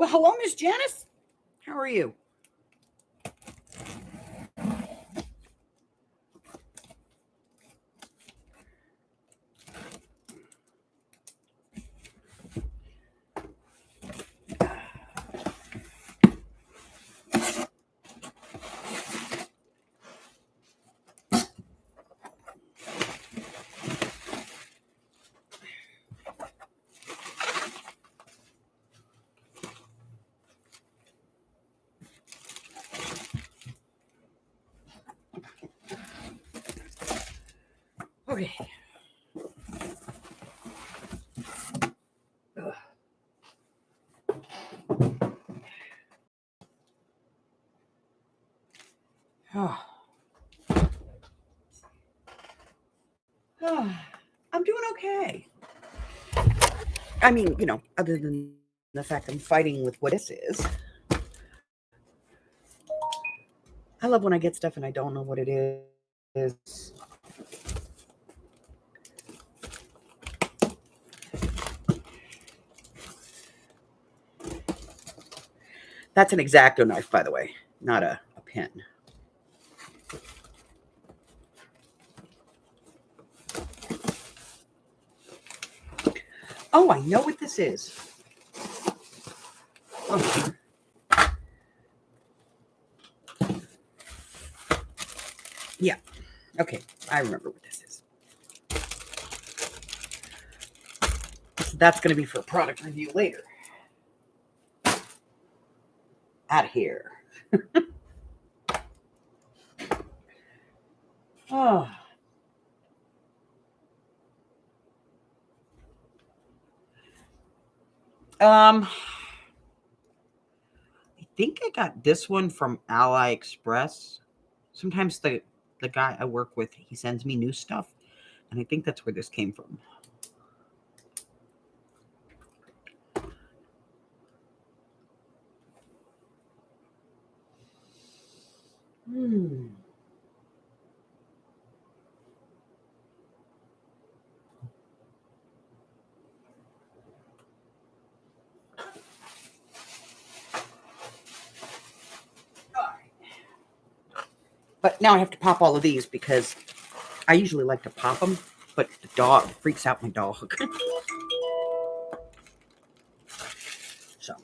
Well, hello, Miss Janice. How are you? Okay. Oh. I'm doing okay. I mean, other than the fact I'm fighting with what this is. I love when I get stuff and I don't know what it is. That's an X-Acto knife, by the way, not a pen. Oh, I know what this is. Oh. Yeah. Okay. I remember what this is. So that's going to be for a product review later. Out of here. Oh. I think I got this one from AliExpress. Sometimes the guy I work with, he sends me new stuff, and I think that's where this came from. But now I have to pop all of these because I usually like to pop them, but the dog freaks out my dog. So.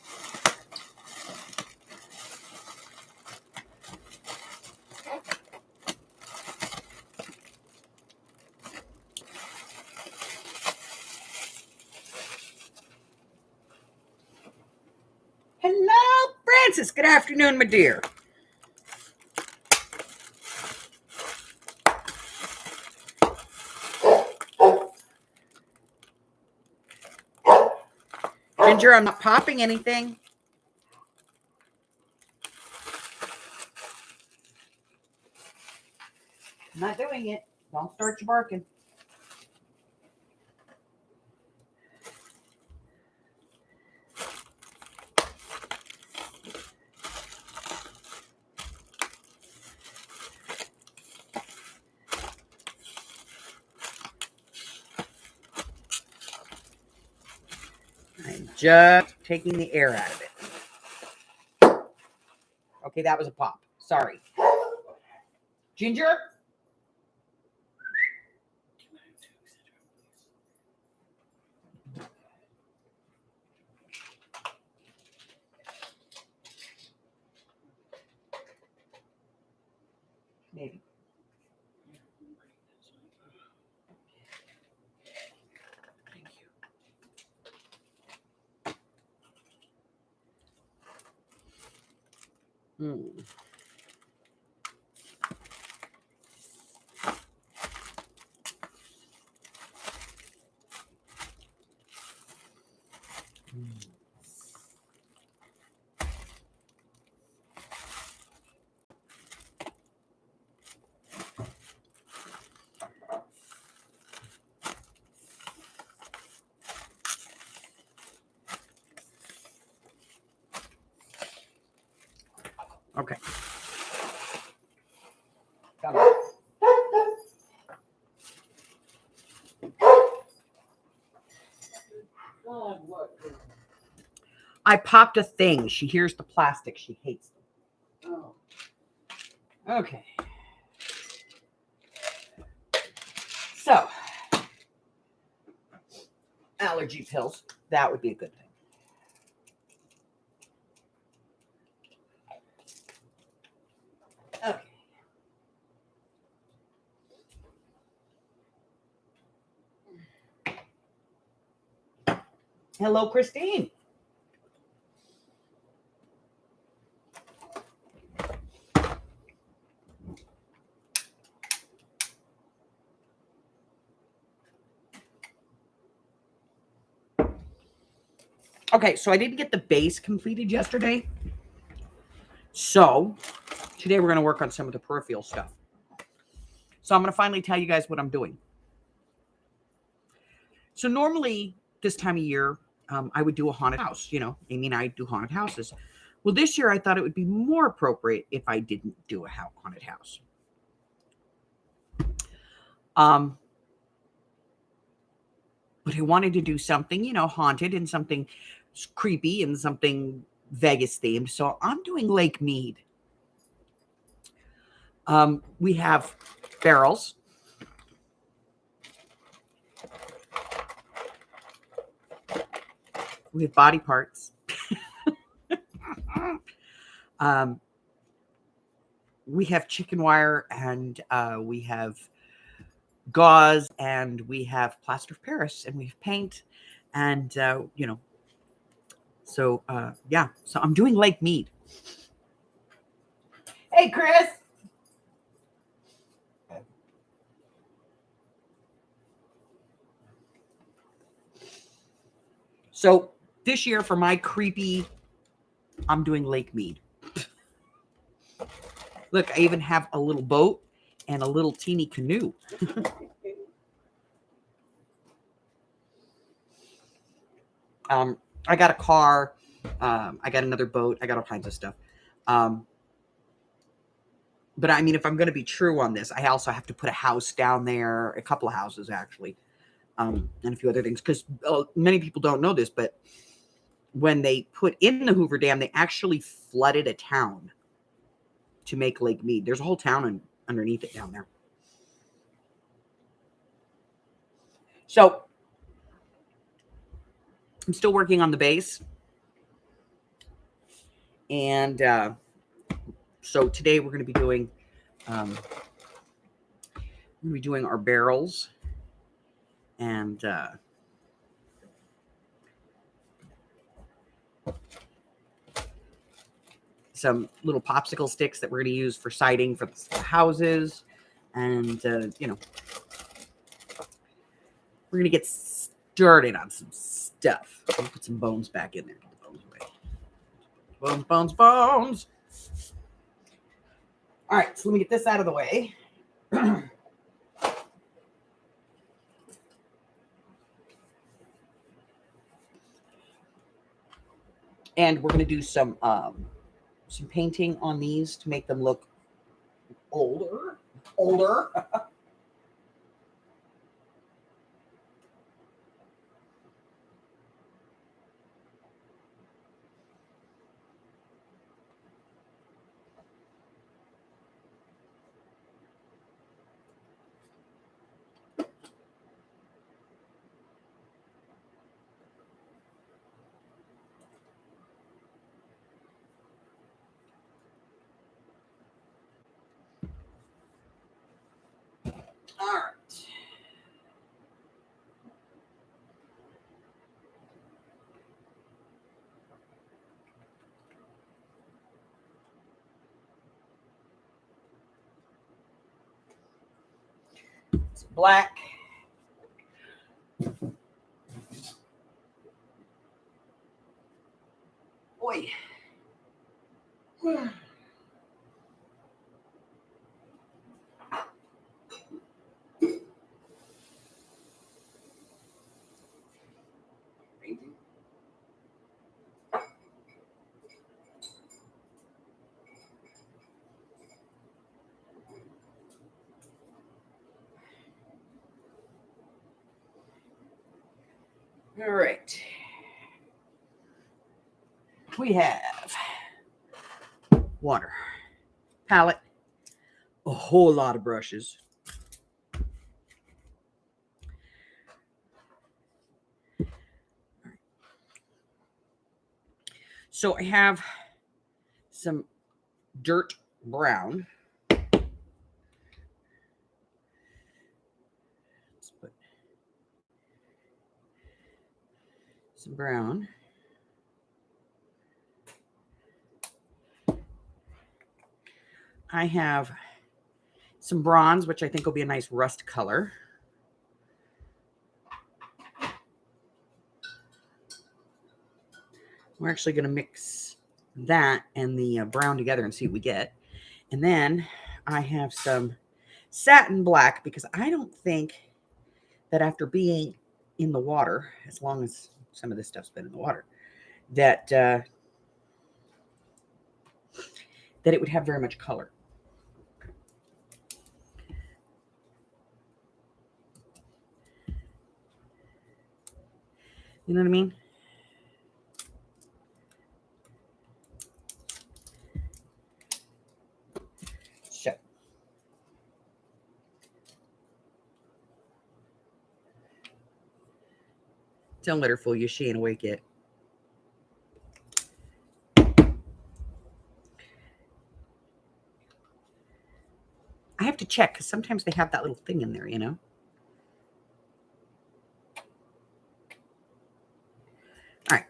Hello, Francis. Good afternoon, my dear. Ginger, I'm not popping anything. I'm not doing it. Don't start your barking. I'm just taking the air out of it. Okay, that was a pop. Sorry. Ginger? Maybe. Thank you. Okay. Come on. I popped a thing. She hears the plastic. She hates them. Oh. Okay. So, allergy pills. That would be a good thing. Okay. Hello, Christine. Okay, so I didn't get the base completed yesterday. So today we're going to work on some of the peripheral stuff. So I'm going to finally tell you guys what I'm doing. So normally this time of year, I would do a haunted house. You know, Amy and I do haunted houses. Well, this year I thought it would be more appropriate if I didn't do a haunted house. But I wanted to do something, you know, haunted and something creepy and something Vegas themed. So I'm doing Lake Mead. We have barrels. We have body parts. We have chicken wire, and we have gauze, and we have plaster of Paris, and we have paint, and you know. So yeah, so I'm doing Lake Mead. Hey, Chris. So this year for my creepy, I'm doing Lake Mead. Look, I even have a little boat and a little teeny canoe. I got a car. I got another boat. I got all kinds of stuff. But I mean, if I'm going to be true on this, I also have to put a house down there, a couple of houses actually, and a few other things. Because many people don't know this, but when they put in the Hoover Dam, they actually flooded a town to make Lake Mead. There's a whole town underneath it down there. So I'm still working on the base. And so today we're going to be doing our barrels and some little popsicle sticks that we're going to use for siding for the houses. And, you know, we're going to get started on some stuff. I'll put some bones back in there. Get the bones away. Bones, bones, bones. All right, so let me get this out of the way. And we're going to do some painting on these to make them look older. All right. It's black. Boy. All right. we have water, palette, a whole lot of brushes. So I have some dirt brown. Let's put some brown. I have some bronze, which I think will be a nice rust color. We're actually going to mix that and the brown together and see what we get. And then I have some satin black, because I don't think that after being in the water, as long as some of this stuff's been in the water, that it would have very much color. You know what I mean? So don't let her fool you. She ain't awake yet. I have to check, because sometimes they have that little thing in there, you know? All right.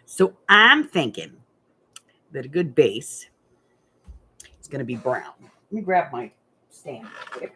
So I'm thinking that a good base is going to be brown. Let me grab my stand real quick.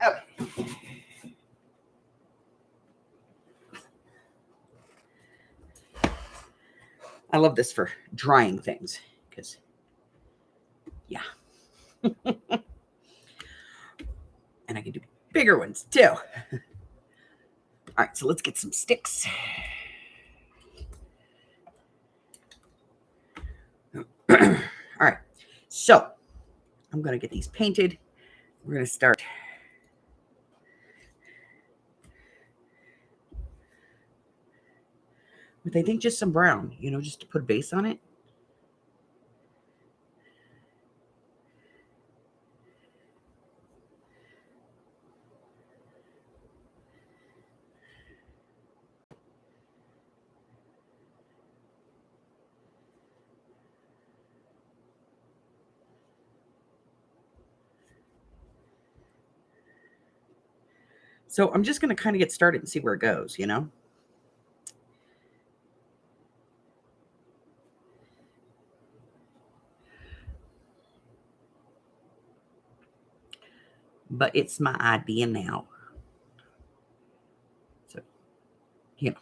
Okay. I love this for drying things, because, yeah. And I can do bigger ones too. All right, so let's get some sticks. All right, so I'm going to get these painted. We're going to start with, I think, just some brown, you know, just to put a base on it. So I'm just going to kind of get started and see where it goes, you know? But it's my idea now. So, you know.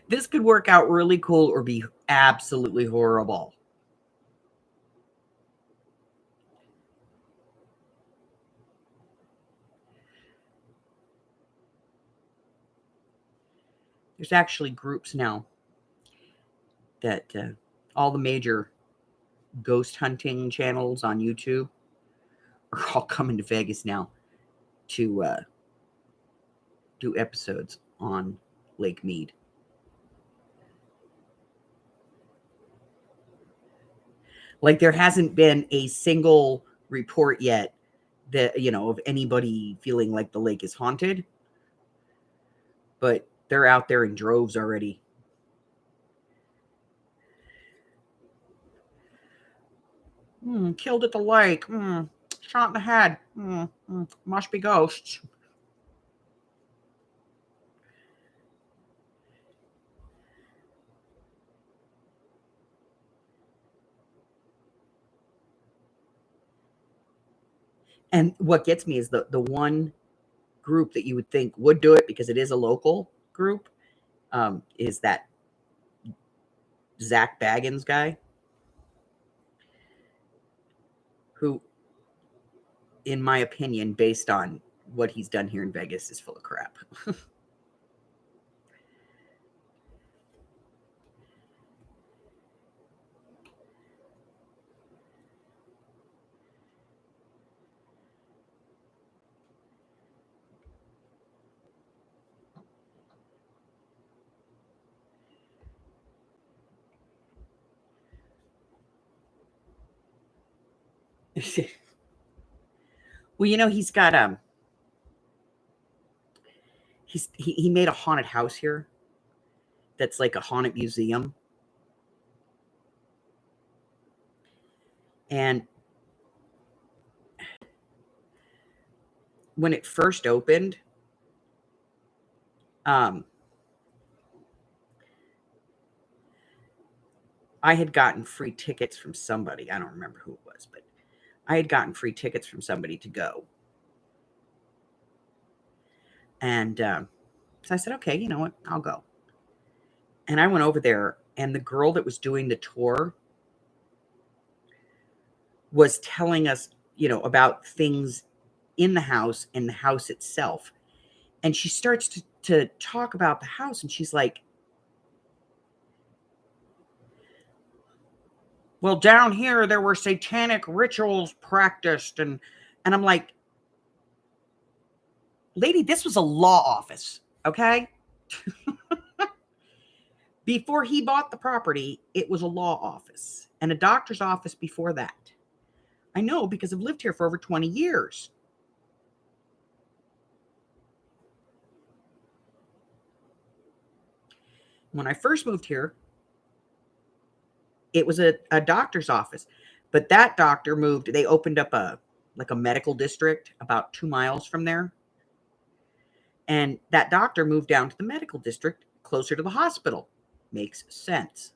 This could work out really cool or be absolutely horrible. There's actually groups now that all the major ghost hunting channels on YouTube are all coming to Vegas now to do episodes on Lake Mead. Like, there hasn't been a single report yet that, you know, of anybody feeling like the lake is haunted, but they're out there in droves already. Killed at the lake. Shot in the head. Must be ghosts. And what gets me is the one group that you would think would do it because it is a local group, is that Zach Baggins guy, who, in my opinion, based on what he's done here in Vegas, is full of crap. Well, he's got he made a haunted house here that's like a haunted museum. And when it first opened, I had gotten free tickets from somebody. I don't remember who it was, but I had gotten free tickets from somebody to go. And so I said, okay, you know what? I'll go. And I went over there, and the girl that was doing the tour was telling us, about things in the house and the house itself. And she starts to talk about the house, and she's like, well, down here there were satanic rituals practiced, and I'm like, lady, this was a law office, okay? Before he bought the property, it was a law office and a doctor's office before that. I know because I've lived here for over 20 years. When I first moved here, it was a doctor's office, but that doctor moved. They opened up a medical district about 2 miles from there. And that doctor moved down to the medical district closer to the hospital. Makes sense.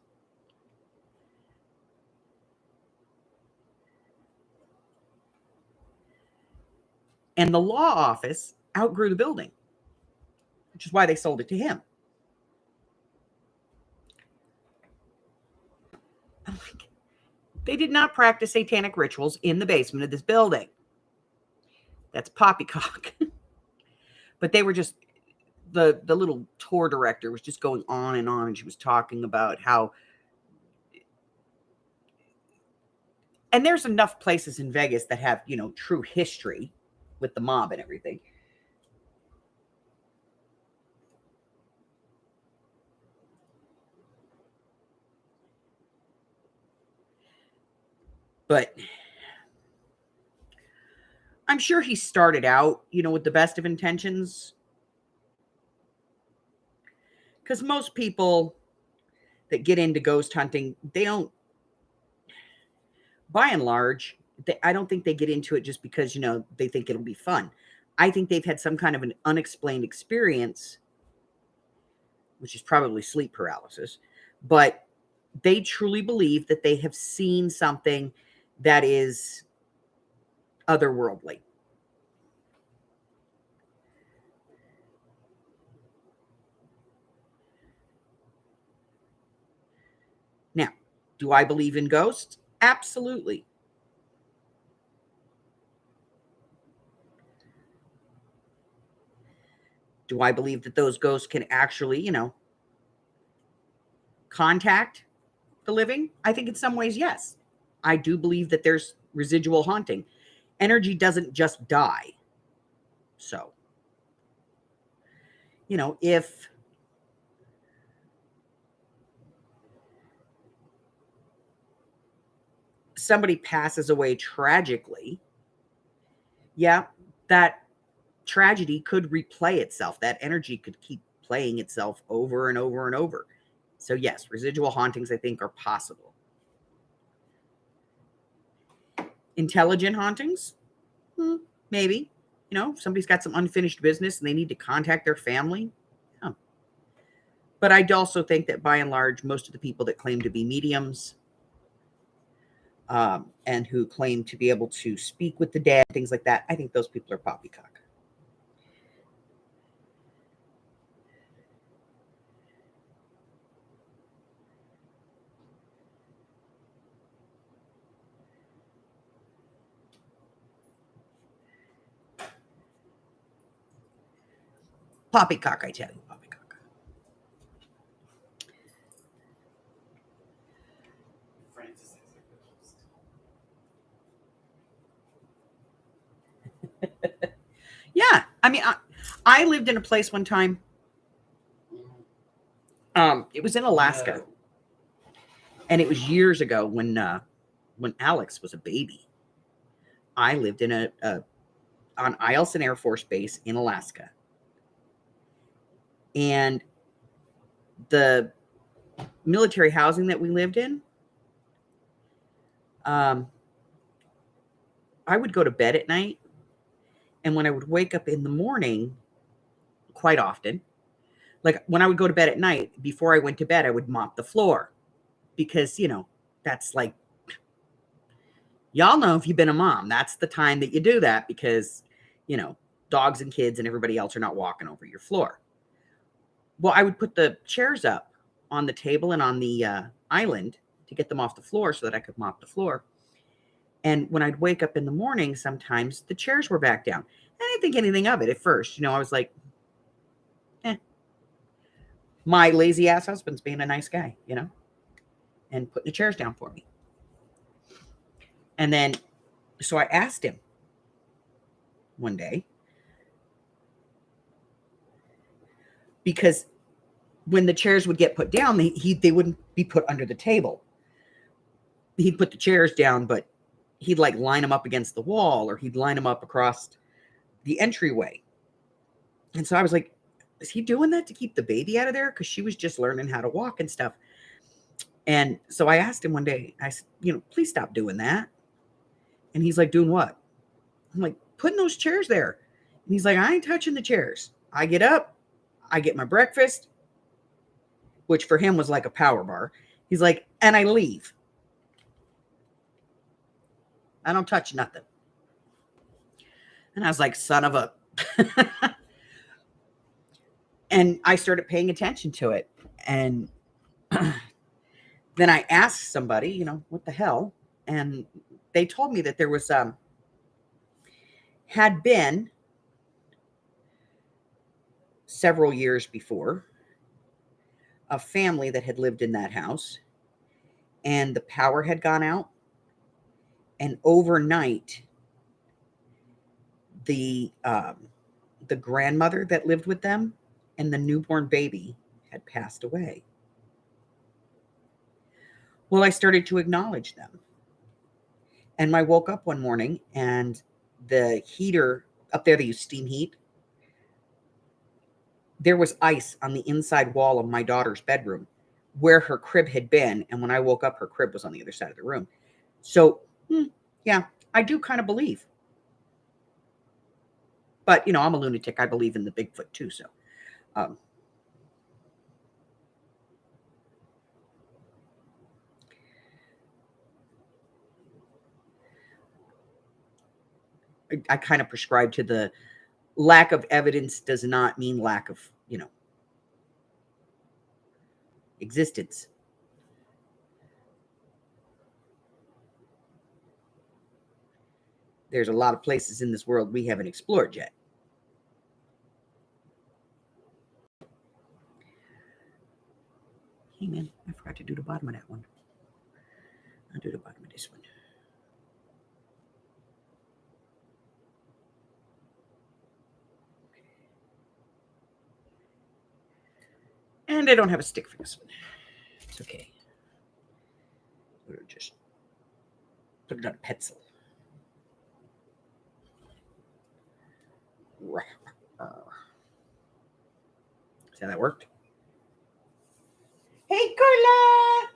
And the law office outgrew the building, which is why they sold it to him. They did not practice satanic rituals in the basement of this building. That's poppycock. But they were just, the little tour director was just going on, and she was talking about how, and there's enough places in Vegas that have, true history with the mob and everything. But I'm sure he started out, with the best of intentions. Because most people that get into ghost hunting, they don't, by and large, I don't think they get into it just because, they think it'll be fun. I think they've had some kind of an unexplained experience, which is probably sleep paralysis, but they truly believe that they have seen something that is otherworldly. Now, do I believe in ghosts? Absolutely. Do I believe that those ghosts can actually, contact the living? I think in some ways, yes. I do believe that there's residual haunting. Energy doesn't just die. So, if somebody passes away tragically, yeah, that tragedy could replay itself. That energy could keep playing itself over and over and over. So, yes, residual hauntings, I think, are possible. Intelligent hauntings? Maybe. Somebody's got some unfinished business and they need to contact their family. Yeah. But I also think that by and large, most of the people that claim to be mediums and who claim to be able to speak with the dead, things like that. I think those people are poppycock. Poppycock, I tell you, poppycock. Yeah, I mean, I lived in a place one time. It was in Alaska, and it was years ago when Alex was a baby. I lived in on Eielson Air Force Base in Alaska, and the military housing that we lived in, I would go to bed at night, and when I would wake up in the morning, quite often, like when I would go to bed at night, before I went to bed, I would mop the floor because, that's like, y'all know if you've been a mom, that's the time that you do that because, dogs and kids and everybody else are not walking over your floor. Well, I would put the chairs up on the table and on the island to get them off the floor so that I could mop the floor. And when I'd wake up in the morning, sometimes the chairs were back down. I didn't think anything of it at first. I was like, my lazy ass husband's being a nice guy, and putting the chairs down for me. And then, so I asked him one day, because when the chairs would get put down, they wouldn't be put under the table. He'd put the chairs down, but he'd like line them up against the wall, or he'd line them up across the entryway. And so I was like, is he doing that to keep the baby out of there? Because she was just learning how to walk and stuff. And so I asked him one day, I said, please stop doing that. And he's like, doing what? I'm like, putting those chairs there. And he's like, I ain't touching the chairs. I get up, I get my breakfast, which for him was like a power bar. He's like, and I leave. I don't touch nothing. And I was like, son of a. And I started paying attention to it. And then I asked somebody, what the hell? And they told me that there was, had been several years before, a family that had lived in that house, and the power had gone out. And overnight, the grandmother that lived with them and the newborn baby had passed away. Well, I started to acknowledge them. And I woke up one morning and the heater up there, they use steam heat. There was ice on the inside wall of my daughter's bedroom where her crib had been. And when I woke up, her crib was on the other side of the room. So, yeah, I do kind of believe. But, I'm a lunatic. I believe in the Bigfoot too. So, I kind of prescribe to the lack of evidence does not mean lack of, existence. There's a lot of places in this world we haven't explored yet. Hey, man, I forgot to do the bottom of that one. I'll do the bottom of this one. And I don't have a stick for this one. It's okay. We'll just put it on a pencil. See how that worked? Hey, Carla!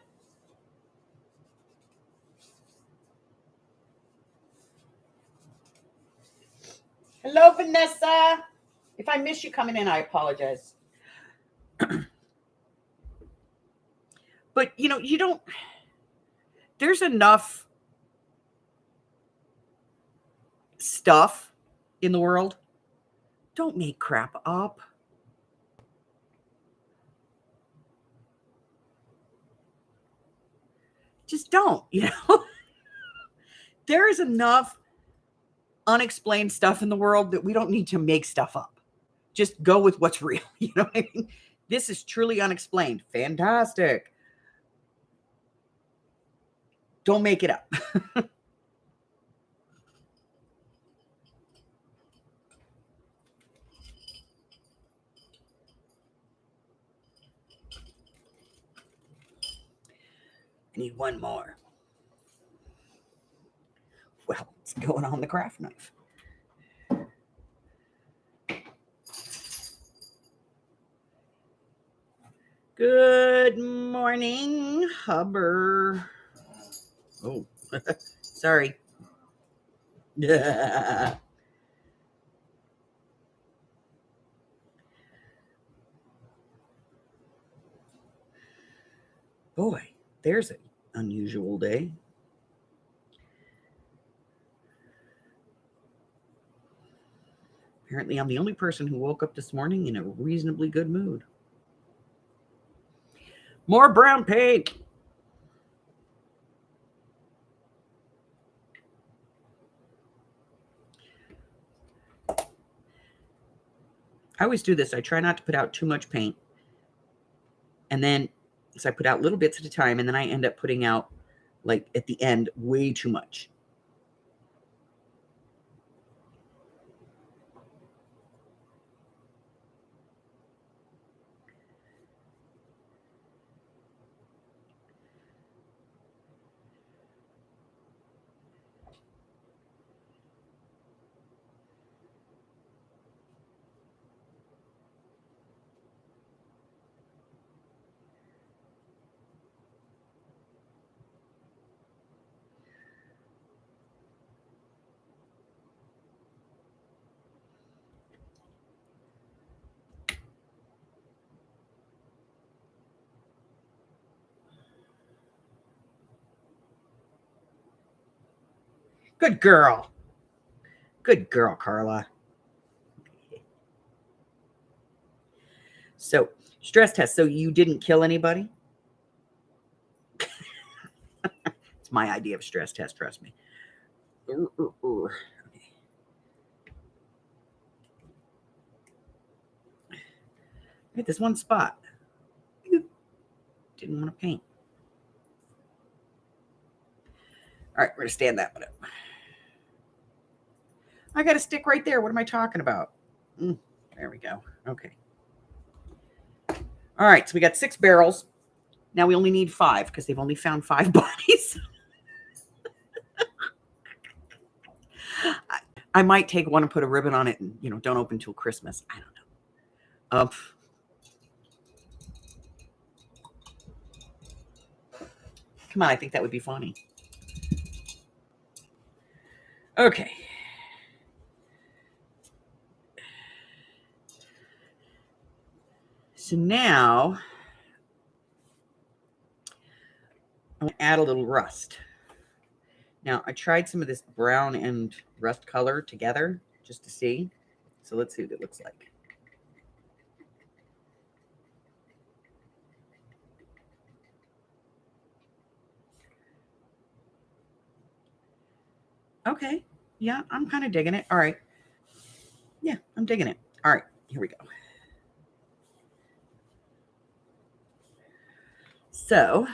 Hello, Vanessa. If I miss you coming in, I apologize. But, you don't, there's enough stuff in the world, don't make crap up. Just don't, There is enough unexplained stuff in the world that we don't need to make stuff up. Just go with what's real. You know what I mean? This is truly unexplained. Fantastic. Don't make it up. I need one more. Well, it's going on the craft knife. Good morning, Hubber. Oh, sorry. Boy, there's an unusual day. Apparently, I'm the only person who woke up this morning in a reasonably good mood. More brown paint. I always do this. I try not to put out too much paint. And then, so I put out little bits at a time, and then I end up putting out, like, at the end, way too much. Good girl. Good girl, Carla. So, stress test. So you didn't kill anybody? It's my idea of stress test, trust me. Hit this one spot. Didn't want to paint. All right, we're going to stand that one up. I got a stick right there. What am I talking about? There we go. Okay. All right, so we got 6 barrels. Now we only need 5 because they've only found 5 bodies. I might take one and put a ribbon on it and, don't open till Christmas. I don't know. Come on, I think that would be funny. Okay. So now I'm going to add a little rust. Now, I tried some of this brown and rust color together just to see. So let's see what it looks like. Okay. Yeah, I'm kind of digging it. All right. Yeah, I'm digging it. All right, here we go. So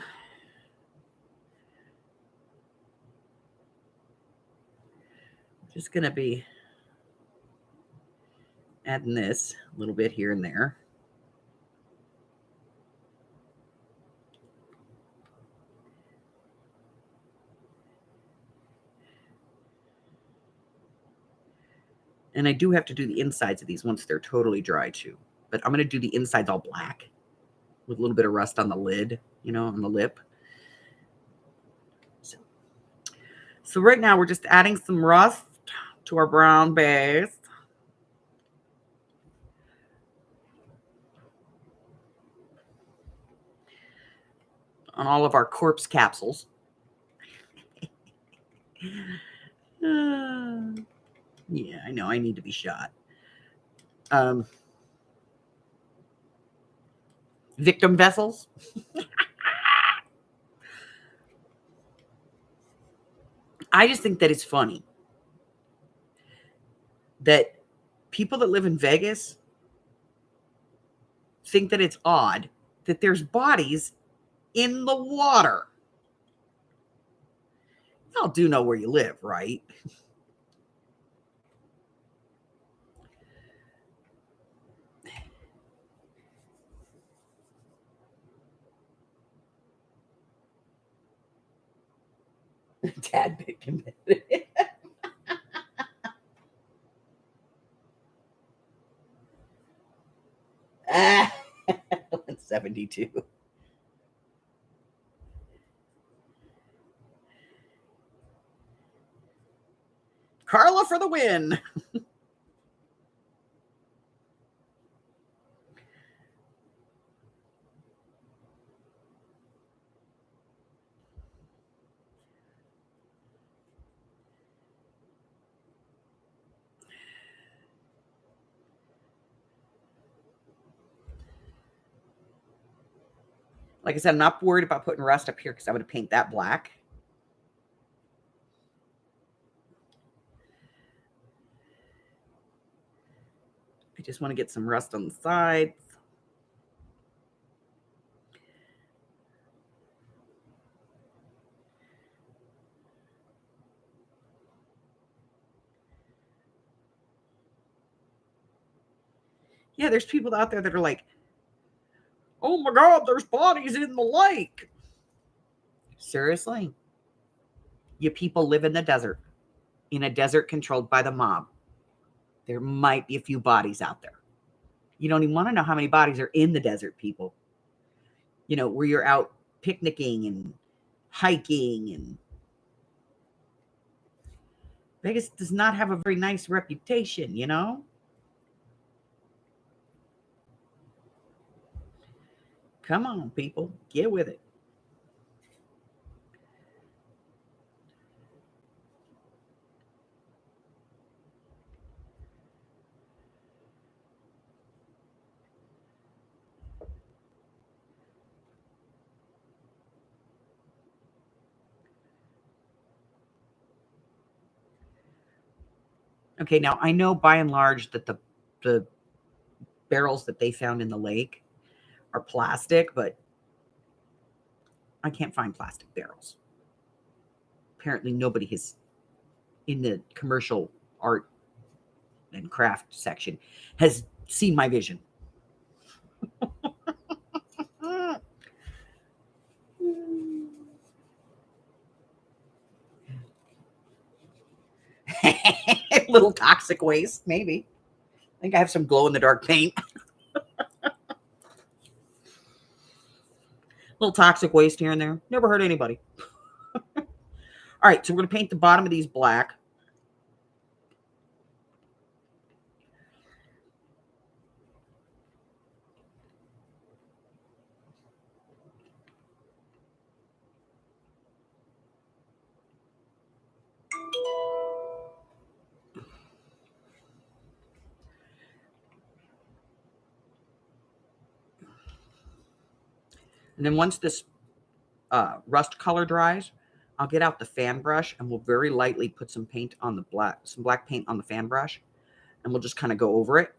just going to be adding this a little bit here and there. And I do have to do the insides of these once they're totally dry too. But I'm going to do the insides all black with a little bit of rust on the lid, on the lip. So right now we're just adding some rust to our brown base. On all of our corpse capsules. Yeah, I know. I need to be shot. Victim vessels. I just think that it's funny that people that live in Vegas think that it's odd that there's bodies in the water. Y'all do know where you live, right? Tad bit competitive. 72. Carla for the win. Like I said, I'm not worried about putting rust up here because I'm going to paint that black. I just want to get some rust on the sides. Yeah, there's people out there that are like, oh my God, there's bodies in the lake. Seriously? You people live in the desert, in a desert controlled by the mob. There might be a few bodies out there. You don't even want to know how many bodies are in the desert, people. You know, where you're out picnicking and hiking, and Vegas does not have a very nice reputation, you know? Come on, people, get with it. Okay, now I know by and large that the barrels that they found in the lake are plastic, but I can't find plastic barrels. Apparently, nobody has in the commercial art and craft section has seen my vision. Little toxic waste, maybe. I think I have some glow in the dark paint. Little toxic waste here and there. Never hurt anybody. All right, so we're going to paint the bottom of these black. And then once this rust color dries, I'll get out the fan brush and we'll very lightly put some paint on the black, some black paint on the fan brush, and we'll just kind of go over it.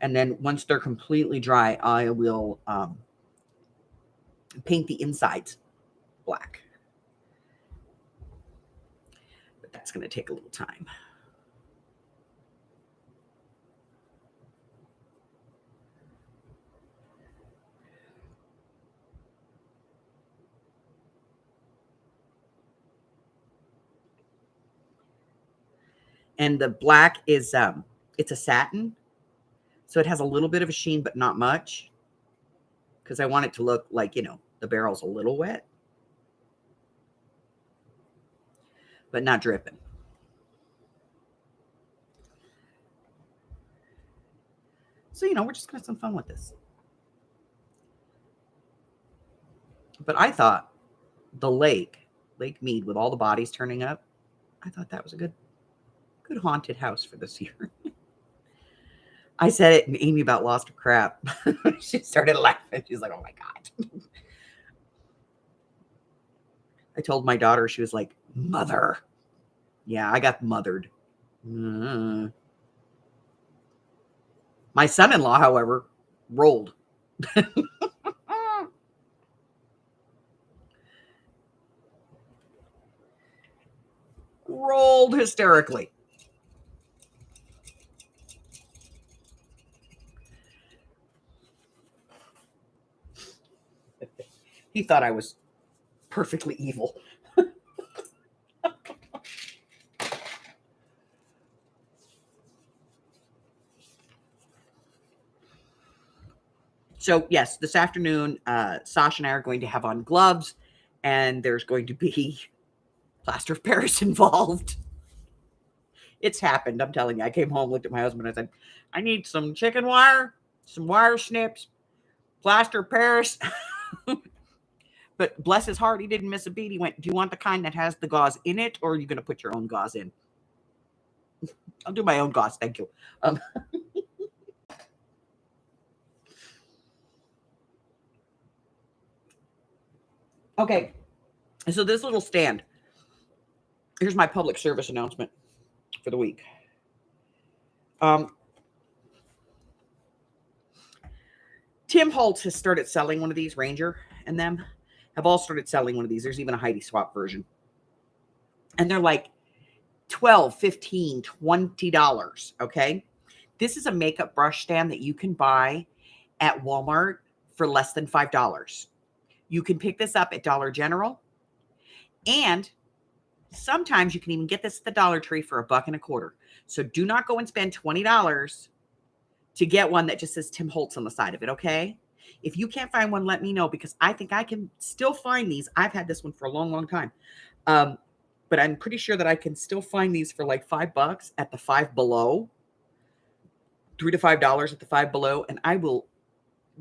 And then once they're completely dry, I will paint the insides black. But that's going to take a little time. And the black is it's a satin, so it has a little bit of a sheen but not much, because I want it to look like, you know, the barrel's a little wet but not dripping. So, you know, we're just gonna have some fun with this. But I thought the Lake Mead, with all the bodies turning up, I thought that was a good haunted house for this year. I said it, and Amy about lost her crap. She started laughing. She's like, "Oh my God." I told my daughter, she was like, "Mother." Yeah, I got mothered. My son-in-law, however, rolled. Rolled hysterically. He thought I was perfectly evil. So, yes, this afternoon, Sasha and I are going to have on gloves, and there's going to be plaster of Paris involved. It's happened. I'm telling you. I came home, looked at my husband, and I said, "I need some chicken wire, some wire snips, plaster of Paris." But bless his heart, he didn't miss a beat. He went, "Do you want the kind that has the gauze in it, or are you going to put your own gauze in?" I'll do my own gauze. Thank you. Okay. So this little stand, here's my public service announcement for the week. Tim Holtz has started selling one of these. Ranger and them have all started selling one of these. There's even a Heidi Swap version. And they're like $12, $15, $20. Okay. This is a makeup brush stand that you can buy at Walmart for less than $5. You can pick this up at Dollar General. And sometimes you can even get this at the Dollar Tree for $1.25. So do not go and spend $20 to get one that just says Tim Holtz on the side of it, okay? If you can't find one, let me know, because I think I can still find these. I've had this one for a long, long time. But I'm pretty sure that I can still find these for like $5 at the Five Below, $3 to $5 at the Five Below, and I will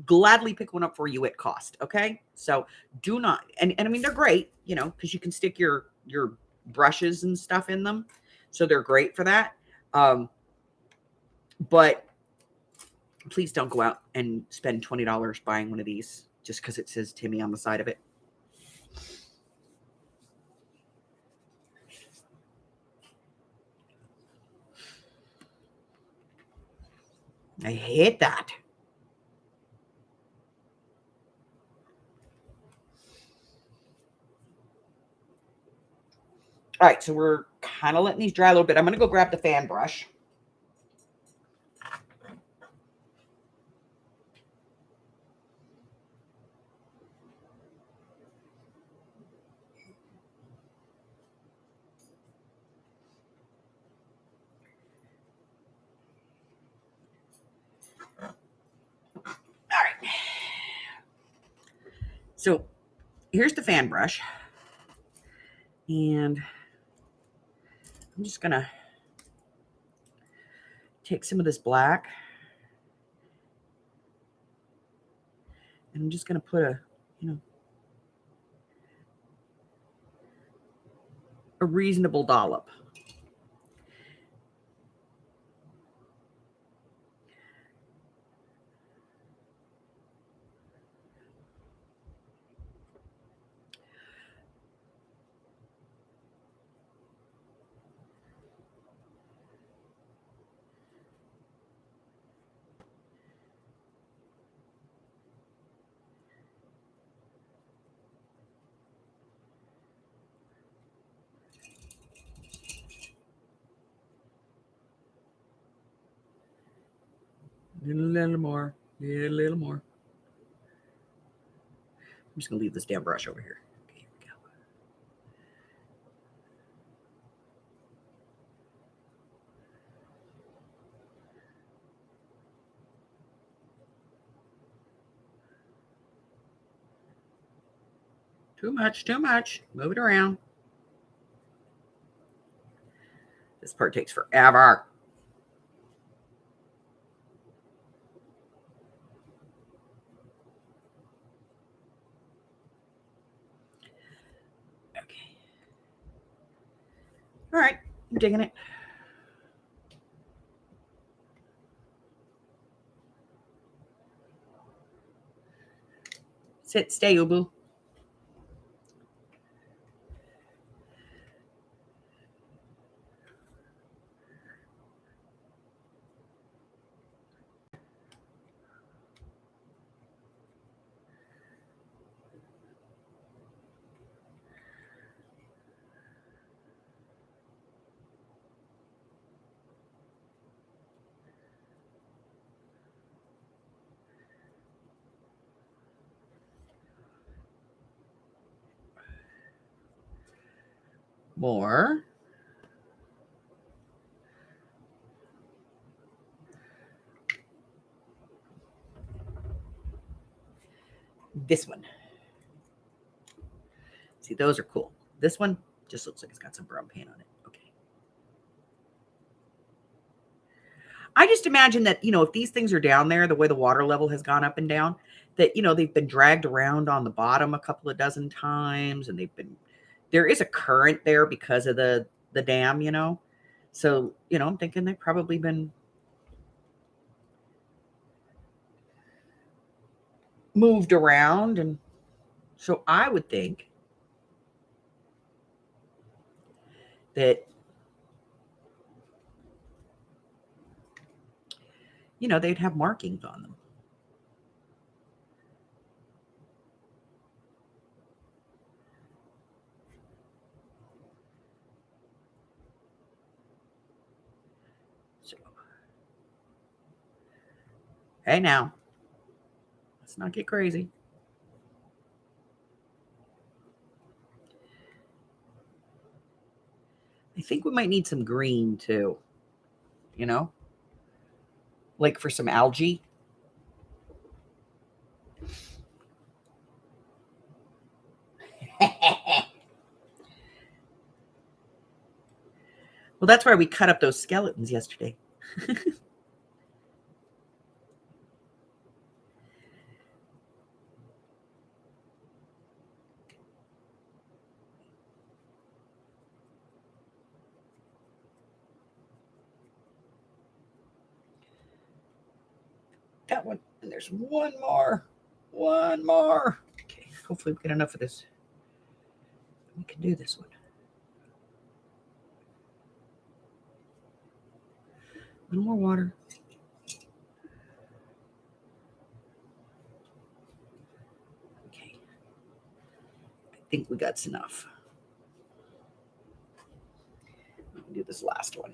gladly pick one up for you at cost, okay? So do not, and I mean, they're great, you know, because you can stick your brushes and stuff in them. So they're great for that. But please don't go out and spend $20 buying one of these just because it says Timmy on the side of it. I hate that. All right, so we're kind of letting these dry a little bit. I'm going to go grab the fan brush. All right. So here's the fan brush. And I'm just going to take some of this black. And I'm just going to put a reasonable dollop. A little more. A little more. I'm just going to leave this damn brush over here. Okay, here we go. Too much, too much. Move it around. This part takes forever. All right, I'm digging it. Sit, stay, Ubu. More. This one. See, those are cool. This one just looks like it's got some brown paint on it. Okay. I just imagine that, if these things are down there, the way the water level has gone up and down, that, they've been dragged around on the bottom a couple of dozen times, and there is a current there because of the dam, So, I'm thinking they've probably been moved around. And so I would think that, they'd have markings on them. So, hey, now, let's not get crazy. I think we might need some green too, like for some algae. Well, that's why we cut up those skeletons yesterday. That one, and there's one more. One more. Okay, hopefully we get enough of this. We can do this one. A little more water. Okay. I think we got enough. I'll do this last one.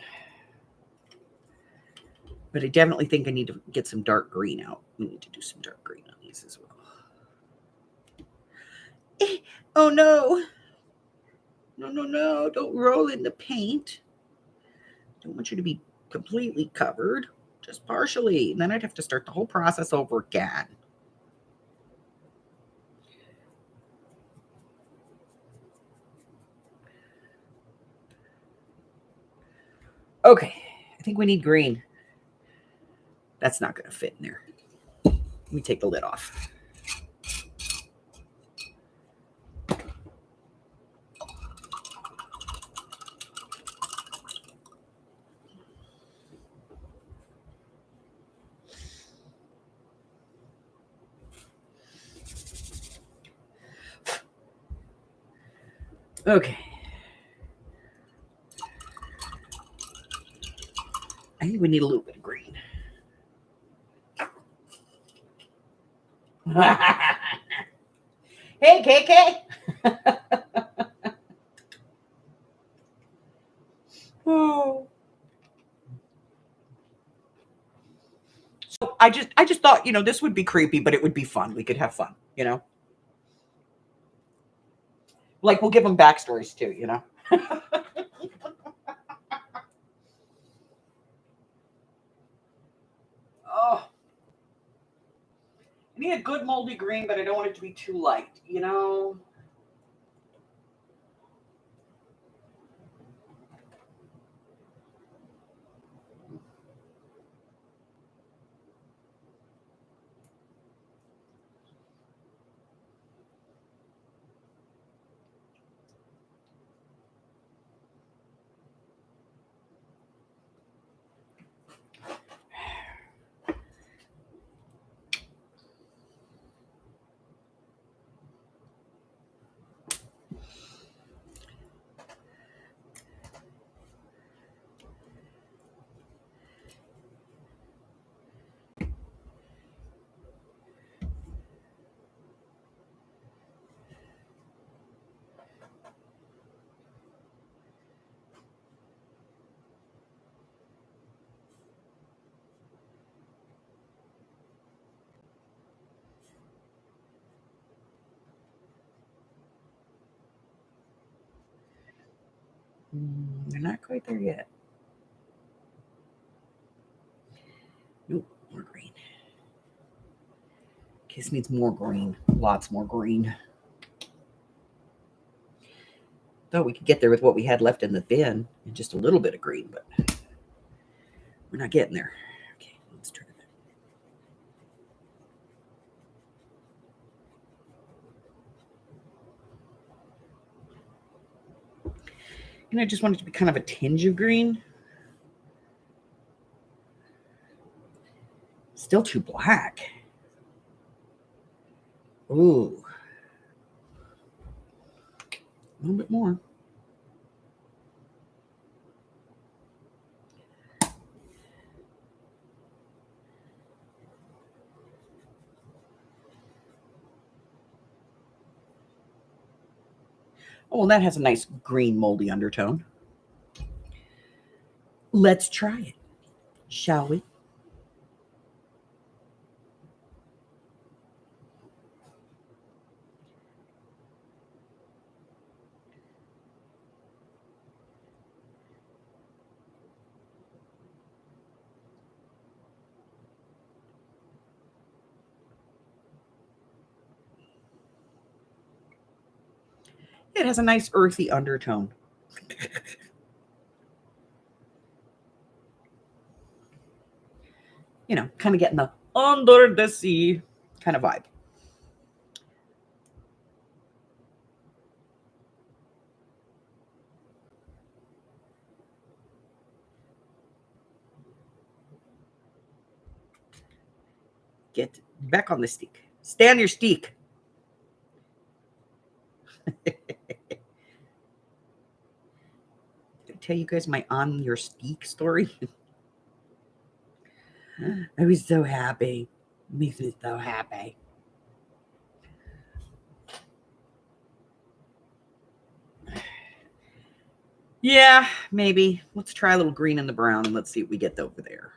But I definitely think I need to get some dark green out. We need to do some dark green on these as well. Oh, no. No. Don't roll in the paint. Don't want you to be completely covered, just partially. And then I'd have to start the whole process over again. Okay, I think we need green. That's not going to fit in there. Let me take the lid off. Okay. I think we need a little bit of green. Hey, KK. Oh. So I just thought, this would be creepy, but it would be fun. We could have fun, Like we'll give them backstories too, Oh. I need a good moldy green, but I don't want it to be too light, They're not quite there yet. Nope, more green. This needs more green. Lots more green. Thought we could get there with what we had left in the bin and just a little bit of green, but we're not getting there. Okay, let's try that. And I just want it to be kind of a tinge of green. Still too black. Ooh. A little bit more. Oh, well, that has a nice green moldy undertone. Let's try it, shall we? It has a nice earthy undertone. You know, kind of getting the under the sea kind of vibe. Get back on the steak. Stay on your steak. Did I tell you guys my on your steak story? I was so happy. It makes me so happy. Yeah, maybe. Let's try a little green in the brown and let's see what we get over there.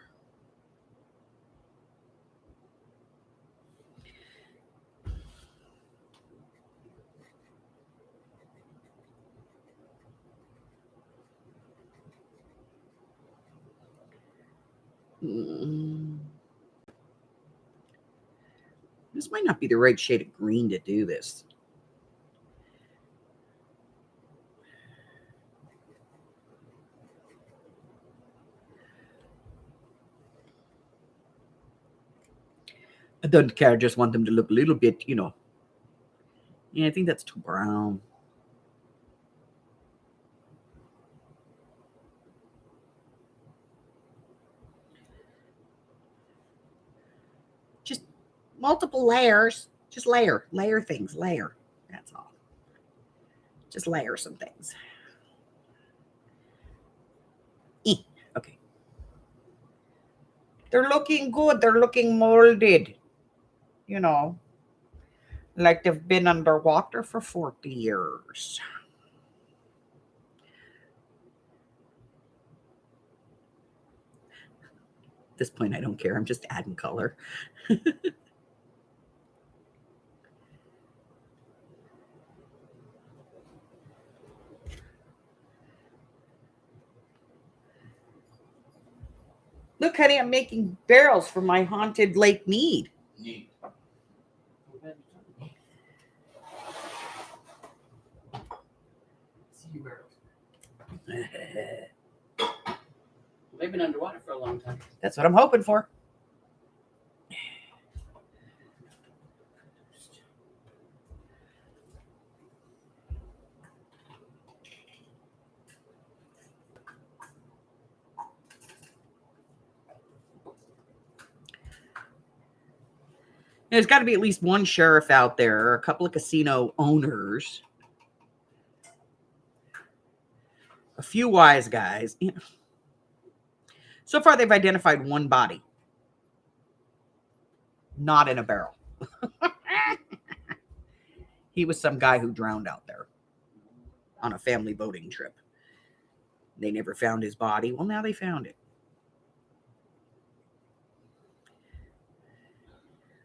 This might not be the right shade of green to do this. I don't care. I just want them to look a little bit, you know. Yeah, I think that's too brown. Just multiple layers. Just layer things, layer. That's all. Just layer some things. Okay. They're looking good. They're looking molded. You know, like they've been underwater for 40 years. At this point, I don't care. I'm just adding color. Look, honey, I'm making barrels for my haunted Lake Mead. Neat. Sea barrels. They've been underwater for a long time. That's what I'm hoping for. There's got to be at least one sheriff out there, a couple of casino owners, a few wise guys. So far, they've identified one body, not in a barrel. He was some guy who drowned out there on a family boating trip. They never found his body. Well, now they found it.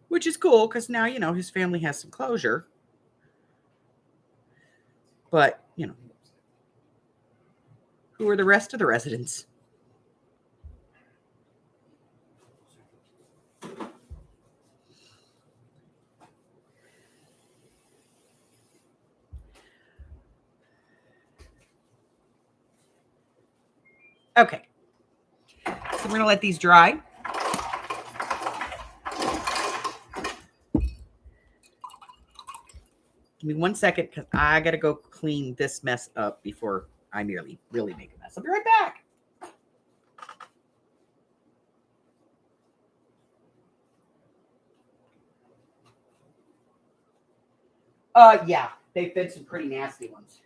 Which is cool because now, you know, his family has some closure. But, you know, Who are the rest of the residents? Okay. So we're going to let these dry. Give me 1 second because I got to go clean this mess up before I really make a mess. I'll be right back. Yeah, they've been some pretty nasty ones.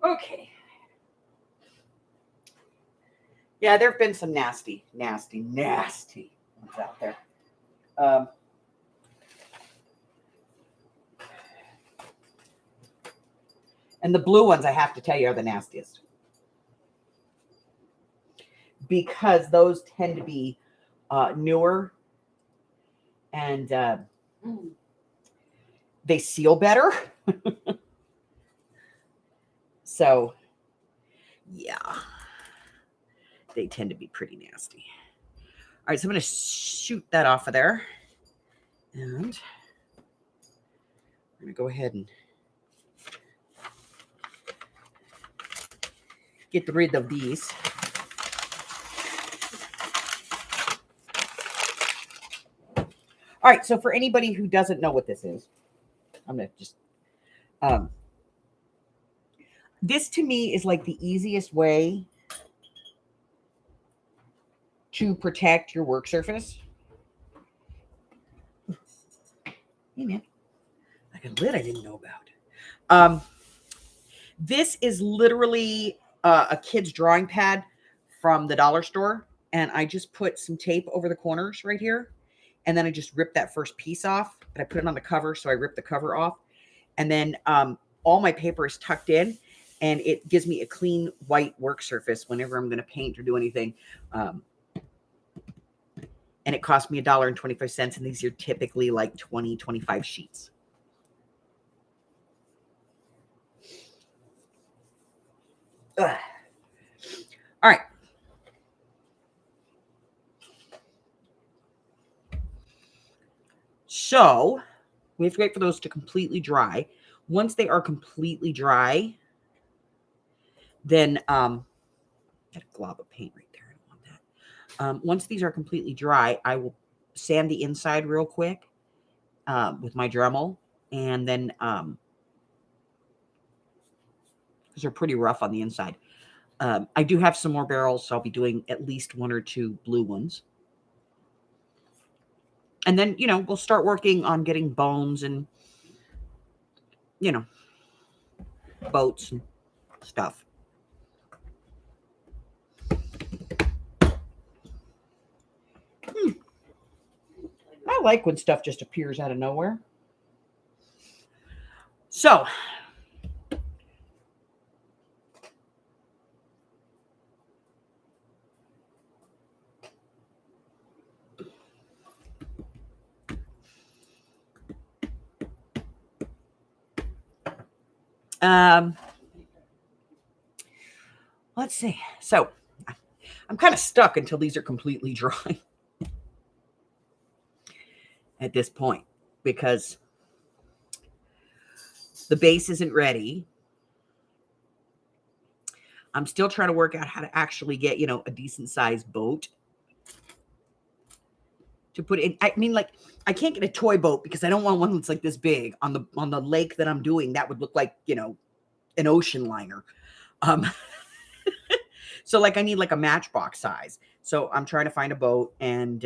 Okay. Yeah, there have been some nasty ones out there. And the blue ones, I have to tell you, are the nastiest. Because those tend to be newer and they seal better. So, yeah, they tend to be pretty nasty. All right, so I'm going to shoot that off of there. And I'm going to go ahead and get rid of these. All right, so for anybody who doesn't know what this is, I'm going to just... this to me is like the easiest way to protect your work surface. Hey, man. Like a lid I didn't know about. This is literally a kid's drawing pad from the dollar store. And I just put some tape over the corners right here. And then I just ripped that first piece off. But I put it on the cover, so I ripped the cover off. And then all my paper is tucked in. And it gives me a clean white work surface whenever I'm going to paint or do anything. And it cost me $1.25. And these are typically like 20, 25 sheets. Ugh. All right. So we have to wait for those to completely dry. Once they are completely dry, then got a glob of paint right there. I don't want that. Once these are completely dry, I will sand the inside real quick with my Dremel, and then because they're pretty rough on the inside. I do have some more barrels, so I'll be doing at least 1 or 2 blue ones. And then, we'll start working on getting bones and, boats and stuff. I like when stuff just appears out of nowhere. So, let's see. So, I'm kind of stuck until these are completely dry at this point because the base isn't ready. I'm still trying to work out how to actually get, a decent sized boat to put in. I mean, like, I can't get a toy boat because I don't want one that's like this big on the lake that I'm doing. That would look like, you know, an ocean liner. Um, so like I need like a matchbox size. So I'm trying to find a boat and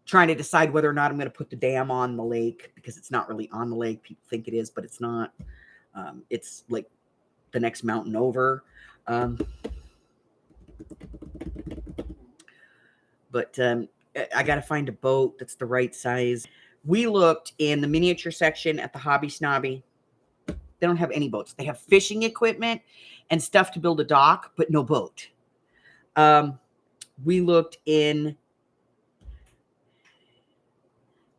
trying to decide whether or not I'm going to put the dam on the lake, because it's not really on the lake. People think it is, but it's not. It's like the next mountain over. But I got to find a boat that's the right size. We looked in the miniature section at the Hobby Snobby. They don't have any boats. They have fishing equipment and stuff to build a dock, but no boat. We looked in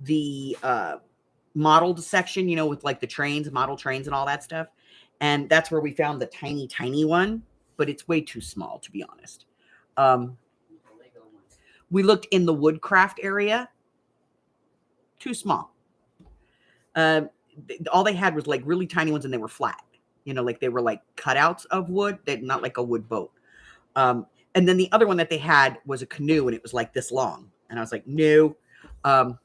the modeled section, you know, with like the trains, model trains and all that stuff. And that's where we found the tiny, tiny one, but it's way too small, to be honest. We looked in the woodcraft area. Too small. All they had was like really tiny ones, and they were flat. You know, like they were like cutouts of wood, not like a wood boat. And then the other one that they had was a canoe, and it was like this long. And I was like, no. Now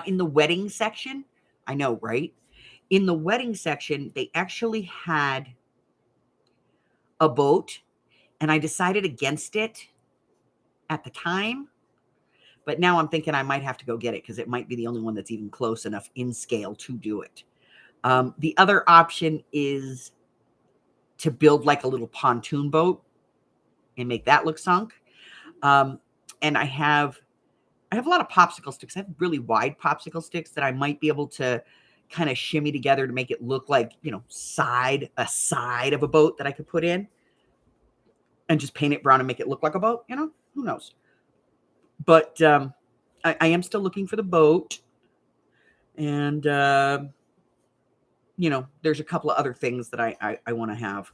in the wedding section, I know, right? In the wedding section, they actually had a boat, and I decided against it at the time. But now I'm thinking I might have to go get it because it might be the only one that's even close enough in scale to do it. The other option is to build like a little pontoon boat and make that look sunk. And I have a lot of popsicle sticks. I have really wide popsicle sticks that I might be able to kind of shimmy together to make it look like, you know, a side of a boat that I could put in and just paint it brown and make it look like a boat, you know, who knows? But I am still looking for the boat. And, you know, there's a couple of other things that I want to have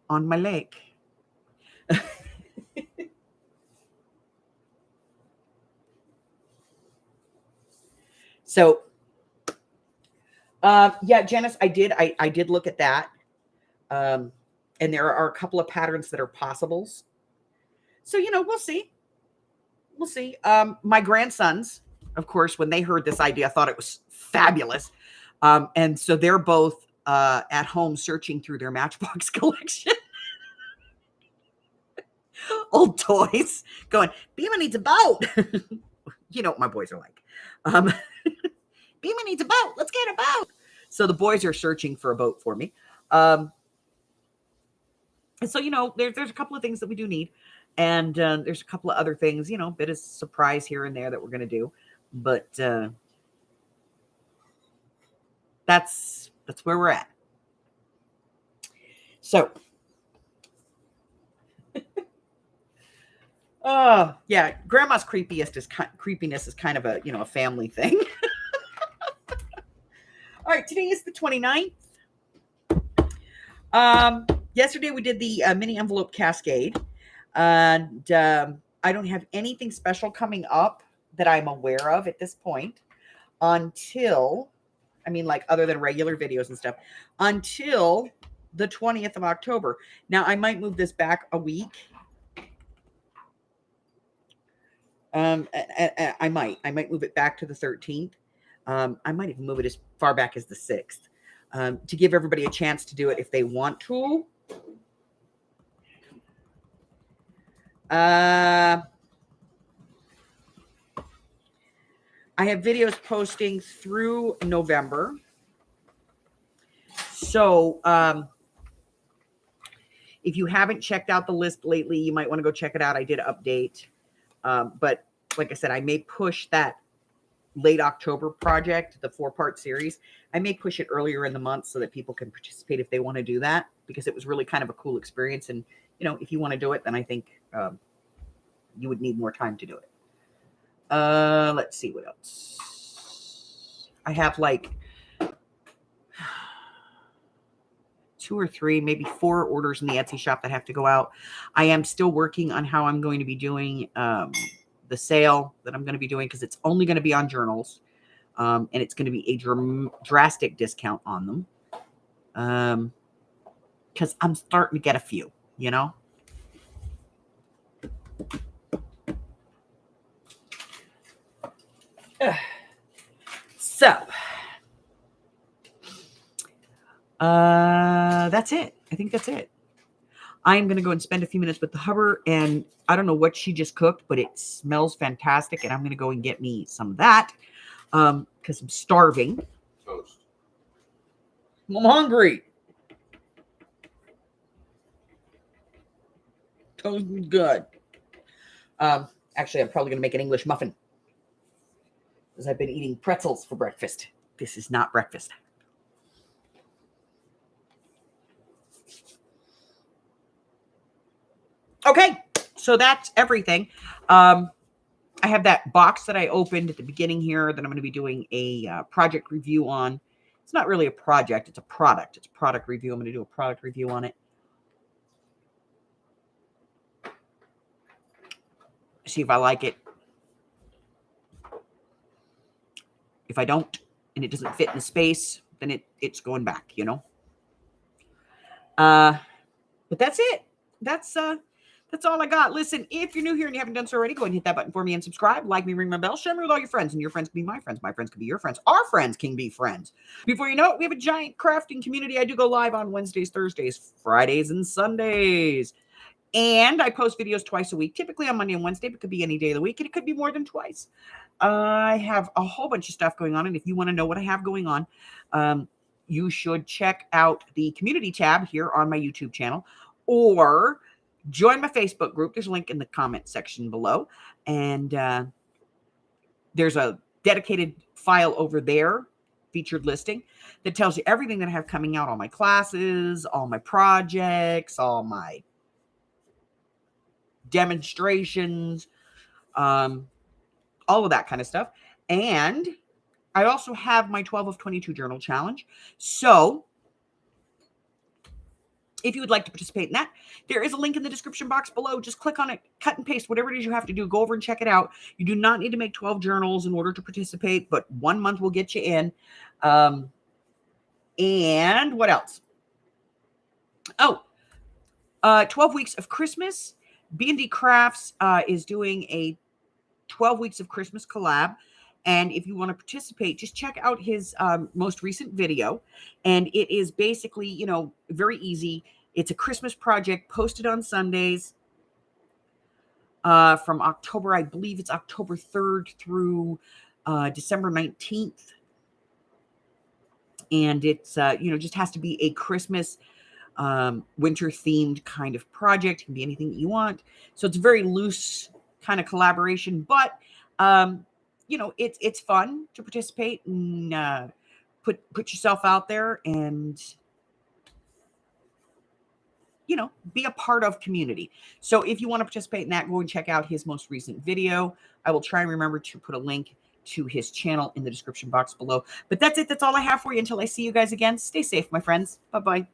on my lake. So, yeah, Janice, I did look at that. And there are a couple of patterns that are possibles. So, you know, we'll see. We'll see. My grandsons, of course, when they heard this idea, thought it was fabulous. And so they're both at home searching through their Matchbox collection. Old toys, going, Beema needs a boat. You know what my boys are like. Beema needs a boat. Let's get a boat. So the boys are searching for a boat for me. And so, you know, there's a couple of things that we do need. And there's a couple of other things, you know, a bit of surprise here and there that we're going to do. But that's where we're at. So, yeah, grandma's creepiness is kind of a, you know, a family thing. All right, today is the 29th. Yesterday we did the mini envelope cascade, and I don't have anything special coming up that I'm aware of at this point until, I mean, like other than regular videos and stuff, until the 20th of October. Now, I might move this back a week. I might move it back to the 13th. I might even move it as far back as the 6th to give everybody a chance to do it if they want to. I have videos posting through November. So if you haven't checked out the list lately, you might want to go check it out. I did update. But like I said, I may push that late October project, the 4-part series. I may push it earlier in the month so that people can participate if they want to do that, because it was really kind of a cool experience. And, you know, if you want to do it, then I think you would need more time to do it. Let's see what else. I have like 2 or 3, maybe 4 orders in the Etsy shop that have to go out. I am still working on how I'm going to be doing the sale that I'm going to be doing, because it's only going to be on journals, and it's going to be a drastic discount on them, because I'm starting to get a few. you know? So, that's it. I think that's it. I'm going to go and spend a few minutes with the Hubber, and I don't know what she just cooked, but it smells fantastic, and I'm going to go and get me some of that because I'm starving. Toast. I'm hungry. Toast is good. Actually, I'm probably going to make an English muffin because I've been eating pretzels for breakfast. This is not breakfast. Okay, so that's everything. I have that box that I opened at the beginning here that I'm going to be doing a project review on. It's not really a project, it's a product. It's a product review. I'm going to do a product review on it. See if I like it. If I don't, and it doesn't fit in the space, then it's going back, you know. But that's it. That's all I got. Listen, if you're new here and you haven't done so already, go ahead and hit that button for me and subscribe. Like me, ring my bell, share me with all your friends, and your friends can be my friends. My friends can be your friends. Our friends can be friends. Before you know it, we have a giant crafting community. I do go live on Wednesdays, Thursdays, Fridays, and Sundays. And I post videos twice a week, typically on Monday and Wednesday, but it could be any day of the week, and it could be more than twice. I have a whole bunch of stuff going on, and if you want to know what I have going on, you should check out the community tab here on my YouTube channel, or join my Facebook group. There's a link in the comment section below, and there's a dedicated file over there, featured listing, that tells you everything that I have coming out, all my classes, all my projects, all my demonstrations, all of that kind of stuff. And I also have my 12 of 22 journal challenge. So if you would like to participate in that, there is a link in the description box below. Just click on it, cut and paste, whatever it is you have to do. Go over and check it out. You do not need to make 12 journals in order to participate, but 1 month will get you in. And what else? 12 weeks of Christmas. B&D Crafts is doing a 12 weeks of Christmas collab. And if you want to participate, just check out his most recent video. And it is basically, you know, very easy. It's a Christmas project posted on Sundays from October, I believe it's October 3rd through December 19th. And it's, you know, just has to be a Christmas winter themed kind of project. It can be anything that you want. So it's a very loose kind of collaboration, but you know, it's fun to participate and put yourself out there and, you know, be a part of community. So if you want to participate in that, go and check out his most recent video. I will try and remember to put a link to his channel in the description box below. But that's it. That's all I have for you until I see you guys again. Stay safe, my friends. Bye-bye.